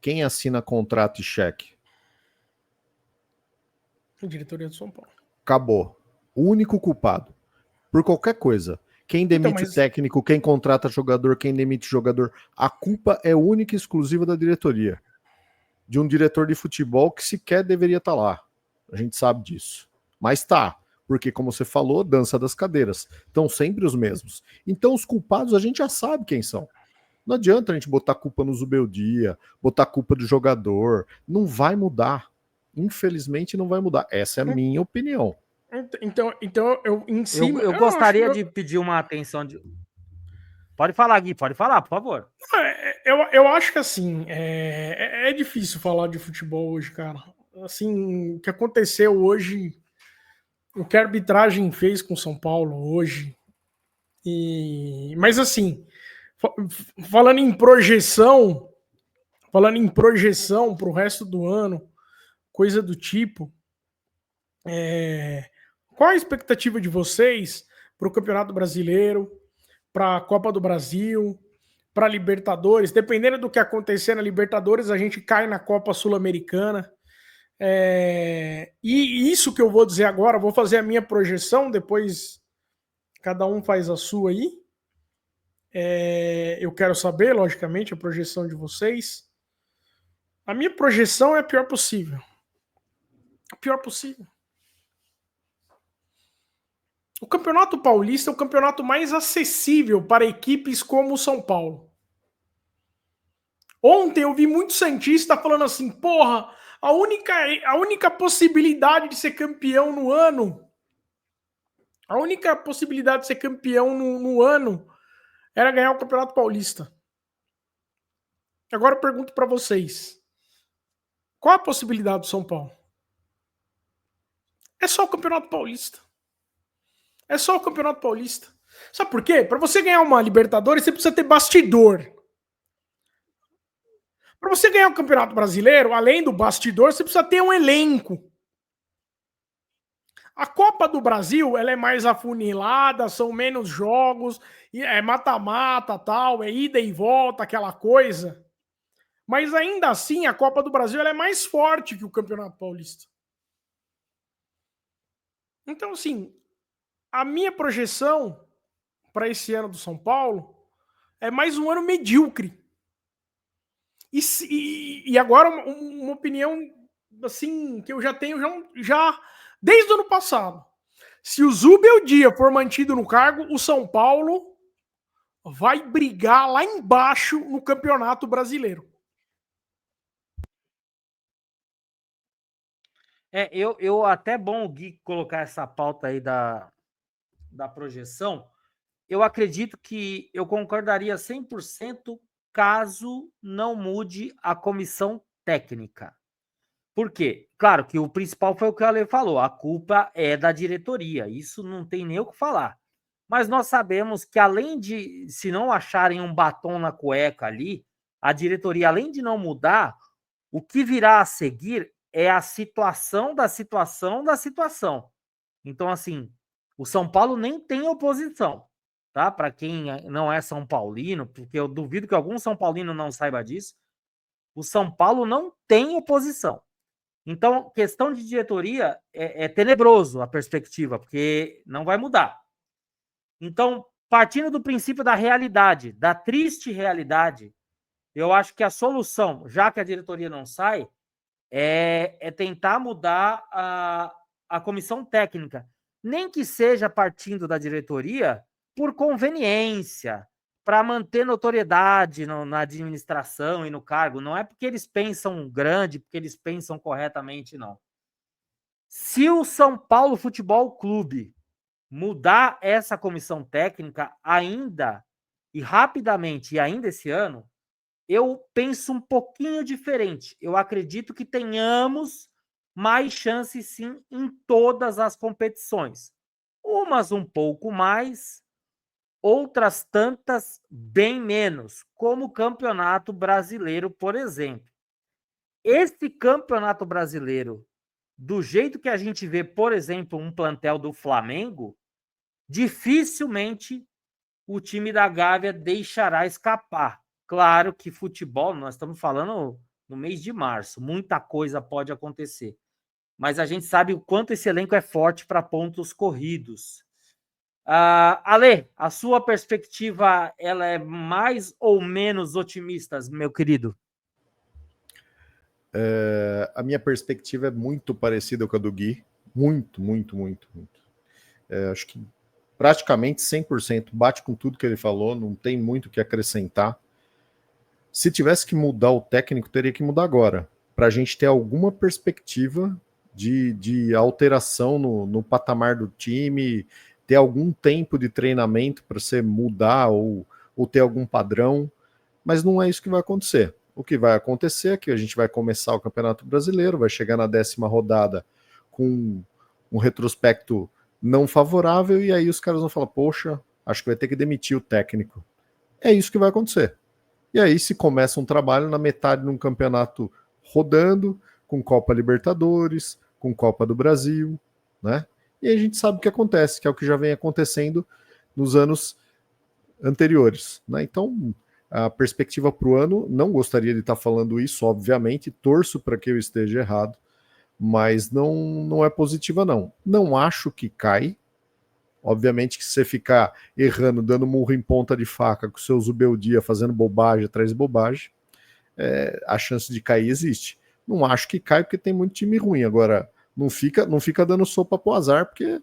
Quem assina contrato e cheque? A diretoria do São Paulo. Acabou. O único culpado. Por qualquer coisa. Quem demite o técnico, quem contrata jogador, quem demite jogador. A culpa é única e exclusiva da diretoria. De um diretor de futebol que sequer deveria estar lá. A gente sabe disso. Mas tá. Porque, como você falou, dança das cadeiras. Estão sempre os mesmos. Então, os culpados a gente já sabe quem são. Não adianta a gente botar culpa no Zubeldia, botar culpa do jogador. Não vai mudar. Infelizmente, não vai mudar. Essa é a minha opinião. Então eu em cima... Eu gostaria de pedir uma atenção de... Pode falar, Gui, pode falar, por favor. Eu acho que assim, é difícil falar de futebol hoje, cara. Assim, o que aconteceu hoje, o que a arbitragem fez com São Paulo hoje, mas assim, falando em projeção para o resto do ano, coisa do tipo, qual a expectativa de vocês para o Campeonato Brasileiro, para a Copa do Brasil, para a Libertadores? Dependendo do que acontecer na Libertadores, a gente cai na Copa Sul-Americana. E isso que eu vou dizer agora, vou fazer a minha projeção, depois Cada um faz a sua aí. Eu quero saber, logicamente, a projeção de vocês. A minha projeção é a pior possível. A pior possível. O Campeonato Paulista é o campeonato mais acessível para equipes como o São Paulo. Ontem eu vi muito santista falando assim, porra, a única possibilidade de ser campeão no ano, a única possibilidade de ser campeão no ano era ganhar o Campeonato Paulista. Agora eu pergunto para vocês, qual a possibilidade do São Paulo? É só o Campeonato Paulista. É só o Campeonato Paulista. Sabe por quê? Para você ganhar uma Libertadores, você precisa ter bastidor. Para você ganhar o Campeonato Brasileiro, além do bastidor, você precisa ter um elenco. A Copa do Brasil, ela é mais afunilada, são menos jogos, é mata-mata, tal, é ida e volta, aquela coisa. Mas ainda assim, a Copa do Brasil ela é mais forte que o Campeonato Paulista. Então, assim, a minha projeção para esse ano do São Paulo é mais um ano medíocre. E agora uma opinião assim que eu já tenho já desde o ano passado. Se o Zubeldia for mantido no cargo, o São Paulo vai brigar lá embaixo no Campeonato Brasileiro. Eu até bom o Gui colocar essa pauta aí da projeção. Eu acredito que eu concordaria 100% caso não mude a comissão técnica. Por quê? Claro que o principal foi o que o Ale falou, a culpa é da diretoria, isso não tem nem o que falar. Mas nós sabemos que além de, se não acharem um batom na cueca ali, a diretoria, além de não mudar, o que virá a seguir é a situação da situação da situação. Então, assim, o São Paulo nem tem oposição, tá? Para quem não é São Paulino, porque eu duvido que algum São Paulino não saiba disso, o São Paulo não tem oposição. Então, questão de diretoria é tenebroso a perspectiva, porque não vai mudar. Então, partindo do princípio da realidade, da triste realidade, eu acho que a solução, já que a diretoria não sai, é tentar mudar a comissão técnica. Nem que seja partindo da diretoria por conveniência, para manter notoriedade na administração e no cargo. Não é porque eles pensam grande, porque eles pensam corretamente, não. Se o São Paulo Futebol Clube mudar essa comissão técnica ainda e rapidamente, e ainda esse ano, eu penso um pouquinho diferente. Eu acredito que tenhamos mais chances, sim, em todas as competições. Umas um pouco mais, outras tantas bem menos, como o Campeonato Brasileiro, por exemplo. Esse Campeonato Brasileiro, do jeito que a gente vê, por exemplo, um plantel do Flamengo, dificilmente o time da Gávea deixará escapar. Claro que futebol, nós estamos falando no mês de março, muita coisa pode acontecer. Mas a gente sabe o quanto esse elenco é forte para pontos corridos. Ale, a sua perspectiva ela é mais ou menos otimista, meu querido? A minha perspectiva é muito parecida com a do Gui. Muito. Acho que praticamente 100%, bate com tudo que ele falou, não tem muito o que acrescentar. Se tivesse que mudar o técnico, teria que mudar agora, para a gente ter alguma perspectiva de alteração no patamar do time, ter algum tempo de treinamento para você mudar ou ter algum padrão, mas não é isso que vai acontecer. O que vai acontecer é que a gente vai começar o Campeonato Brasileiro, vai chegar na 10ª rodada com um retrospecto não favorável, e aí os caras vão falar, poxa, acho que vai ter que demitir o técnico. É isso que vai acontecer. E aí se começa um trabalho na metade de um campeonato rodando, com Copa Libertadores, com Copa do Brasil, né? E a gente sabe o que acontece, que é o que já vem acontecendo nos anos anteriores, né? Então, a perspectiva para o ano, não gostaria de estar falando isso, obviamente, torço para que eu esteja errado, mas não é positiva, não. Não acho que cai, Obviamente que se você ficar errando, dando murro em ponta de faca com o seu Zubeldia, fazendo bobagem atrás de bobagem, a chance de cair existe. Não acho que cai porque tem muito time ruim. Agora, não fica dando sopa pro azar, porque,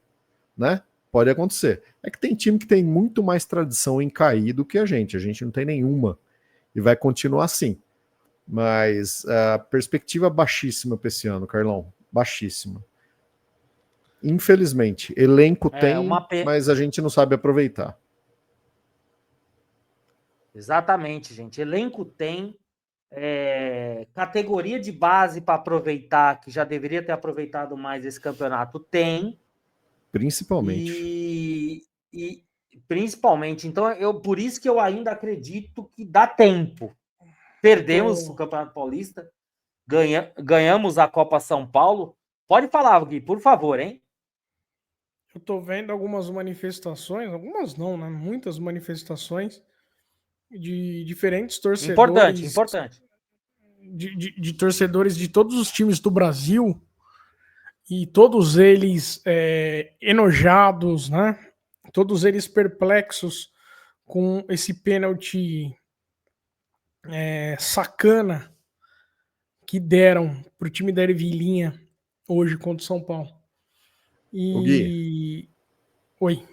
né, pode acontecer. É que tem time que tem muito mais tradição em cair do que a gente não tem nenhuma. E vai continuar assim. Mas a perspectiva baixíssima para esse ano, Carlão. Baixíssima. Infelizmente. Elenco tem, mas a gente não sabe aproveitar. Exatamente, gente. Elenco tem. Categoria de base para aproveitar, que já deveria ter aproveitado mais esse campeonato, tem. Principalmente. E principalmente. Então, por isso que eu ainda acredito que dá tempo. Perdemos o Campeonato Paulista, ganhamos a Copa São Paulo. Pode falar, Gui, por favor, hein? Eu tô vendo algumas manifestações, algumas não, né? Muitas manifestações de diferentes torcedores. Importante. De torcedores de todos os times do Brasil, e todos eles enojados, né? Todos eles perplexos com esse pênalti sacana que deram pro time da Ervilinha hoje contra o São Paulo. O Gui, Oi.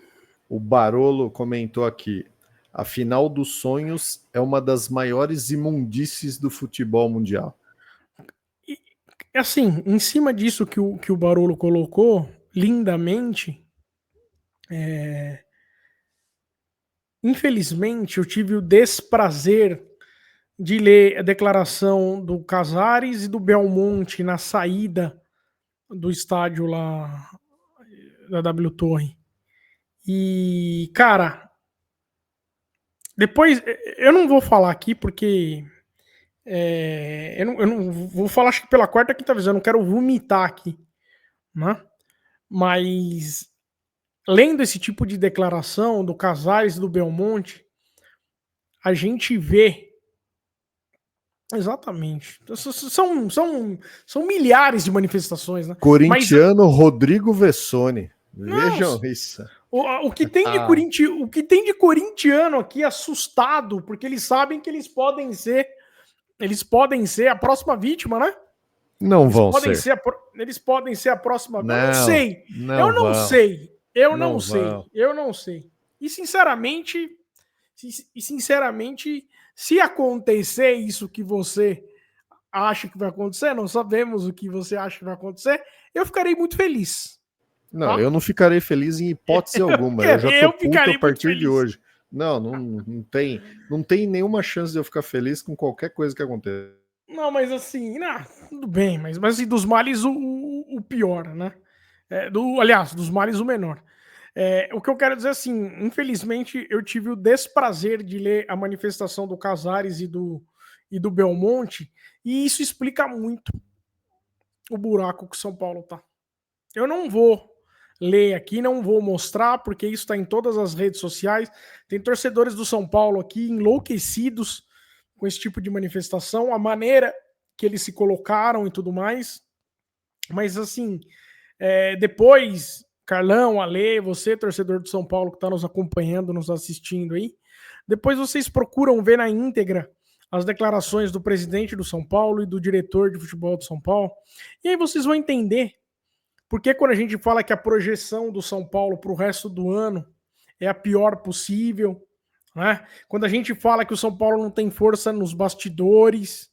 O Barolo comentou aqui: a final dos sonhos é uma das maiores imundícies do futebol mundial. E, assim, em cima disso que o Barolo colocou lindamente, infelizmente eu tive o desprazer de ler a declaração do Casares e do Belmonte na saída do estádio lá da W Torre. E, cara, depois eu não vou falar aqui porque eu não vou falar, acho que pela quarta, quinta vez, eu não quero vomitar aqui, né? Mas lendo esse tipo de declaração do Casares e do Belmonte, a gente vê exatamente. São milhares de manifestações, né? Corintiano Rodrigo Vessone. Vejam isso. O que tem de corintiano aqui assustado, porque eles sabem que eles podem ser a próxima vítima, né? Não vão ser. Eles podem ser a próxima vítima. Eu não sei. Eu não sei. E sinceramente, se acontecer isso que você acha que vai acontecer, não sabemos o que você acha que vai acontecer, eu ficarei muito feliz. Não, eu não ficarei feliz em hipótese alguma. Eu já tô puto a partir de hoje. Não tem nenhuma chance de eu ficar feliz com qualquer coisa que aconteça. Não, mas assim, tudo bem, mas assim, dos males o pior, né? Aliás, dos males o menor. O que eu quero dizer assim, infelizmente eu tive o desprazer de ler a manifestação do Casares e do Belmonte, e isso explica muito o buraco que o São Paulo tá. Eu não vou ler aqui, não vou mostrar, porque isso está em todas as redes sociais. Tem torcedores do São Paulo aqui enlouquecidos com esse tipo de manifestação, a maneira que eles se colocaram e tudo mais. Mas assim, depois, Carlão, Ale, você, torcedor do São Paulo que está nos acompanhando, nos assistindo aí, depois vocês procuram ver na íntegra as declarações do presidente do São Paulo e do diretor de futebol do São Paulo, e aí vocês vão entender porque quando a gente fala que a projeção do São Paulo para o resto do ano é a pior possível, né? Quando a gente fala que o São Paulo não tem força nos bastidores,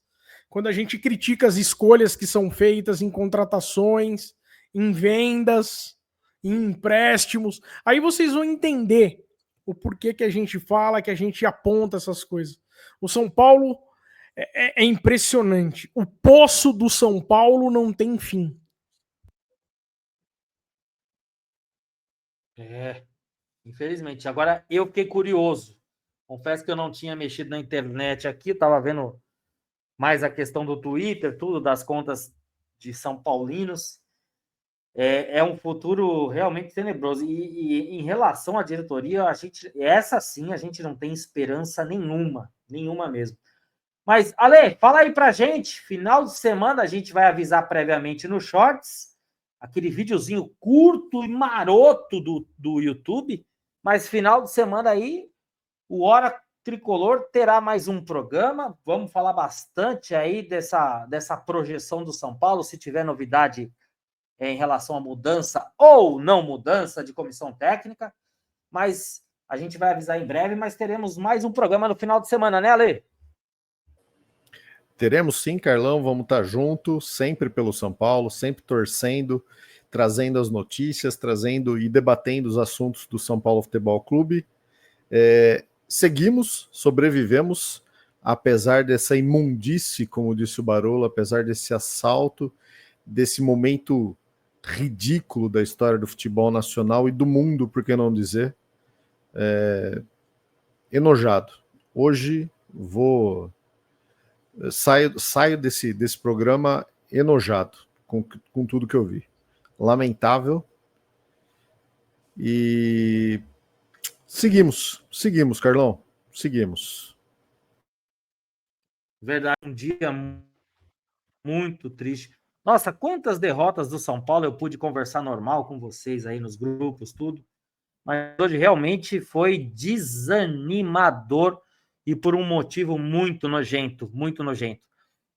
quando a gente critica as escolhas que são feitas em contratações, em vendas, em empréstimos, aí vocês vão entender o porquê que a gente fala, que a gente aponta essas coisas. O São Paulo é impressionante. O poço do São Paulo não tem fim. Infelizmente. Agora, eu fiquei curioso. Confesso que eu não tinha mexido na internet aqui, estava vendo mais a questão do Twitter, tudo, das contas de São Paulinos. É um futuro realmente tenebroso. E em relação à diretoria, essa sim a gente não tem esperança nenhuma mesmo. Mas, Ale, fala aí pra gente. Final de semana a gente vai avisar previamente no Shorts. aquele videozinho curto e maroto do YouTube, mas final de semana aí, o Hora Tricolor terá mais um programa. Vamos falar bastante aí dessa projeção do São Paulo, se tiver novidade em relação à mudança ou não mudança de comissão técnica, mas a gente vai avisar em breve, mas teremos mais um programa no final de semana, né, Ale? Teremos sim, Carlão, vamos estar junto, sempre pelo São Paulo, sempre torcendo, trazendo as notícias, trazendo e debatendo os assuntos do São Paulo Futebol Clube. Seguimos, sobrevivemos, apesar dessa imundície, como disse o Barolo, apesar desse assalto, desse momento ridículo da história do futebol nacional e do mundo, por que não dizer, enojado. Hoje saio desse programa enojado com tudo que eu vi. Lamentável. E seguimos, Carlão, seguimos. Verdade, um dia muito triste. Nossa, quantas derrotas do São Paulo eu pude conversar normal com vocês aí nos grupos, tudo. Mas hoje realmente foi desanimador e por um motivo muito nojento, muito nojento.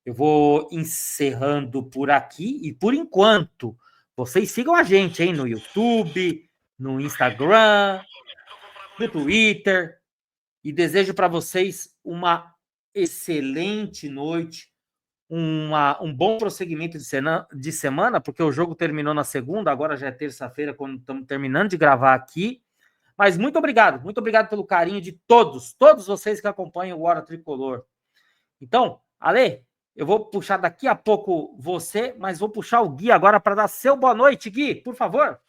Eu vou encerrando por aqui e por enquanto, vocês sigam a gente, hein, no YouTube, no Instagram, no Twitter e desejo para vocês uma excelente noite, um bom prosseguimento de semana, porque o jogo terminou na segunda, agora já é terça-feira, quando estamos terminando de gravar aqui. Mas muito obrigado pelo carinho de todos vocês que acompanham o Hora Tricolor. Então, Ale, eu vou puxar daqui a pouco você, mas vou puxar o Gui agora para dar seu boa noite, Gui, por favor.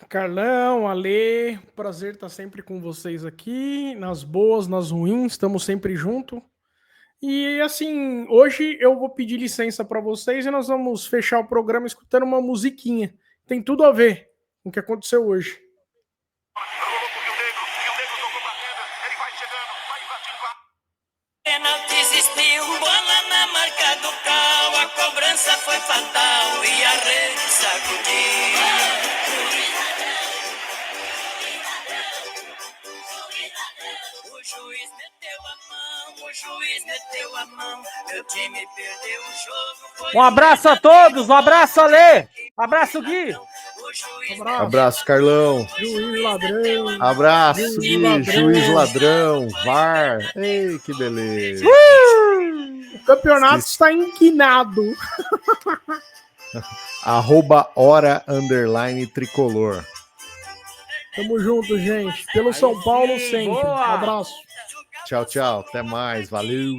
Carlão, Ale, prazer estar sempre com vocês aqui, nas boas, nas ruins, estamos sempre juntos. E assim, hoje eu vou pedir licença para vocês e nós vamos fechar o programa escutando uma musiquinha. Tem tudo a ver com o que aconteceu hoje. Pênalti existiu, bola na marca do Cal, a cobrança foi fatal e a rede sacudiu. O juiz meteu a mão, meu time perdeu o jogo. Um abraço a todos, um abraço, Ale, um abraço, Gui. Abraço, Carlão. Juiz ladrão. Abraço, Gui. Juiz ladrão. VAR. Ei, que beleza. O campeonato está inquinado. @hora_tricolor. Tamo junto, gente. Pelo São Paulo sempre. Boa. Um abraço. Tchau, tchau. Até mais. Valeu.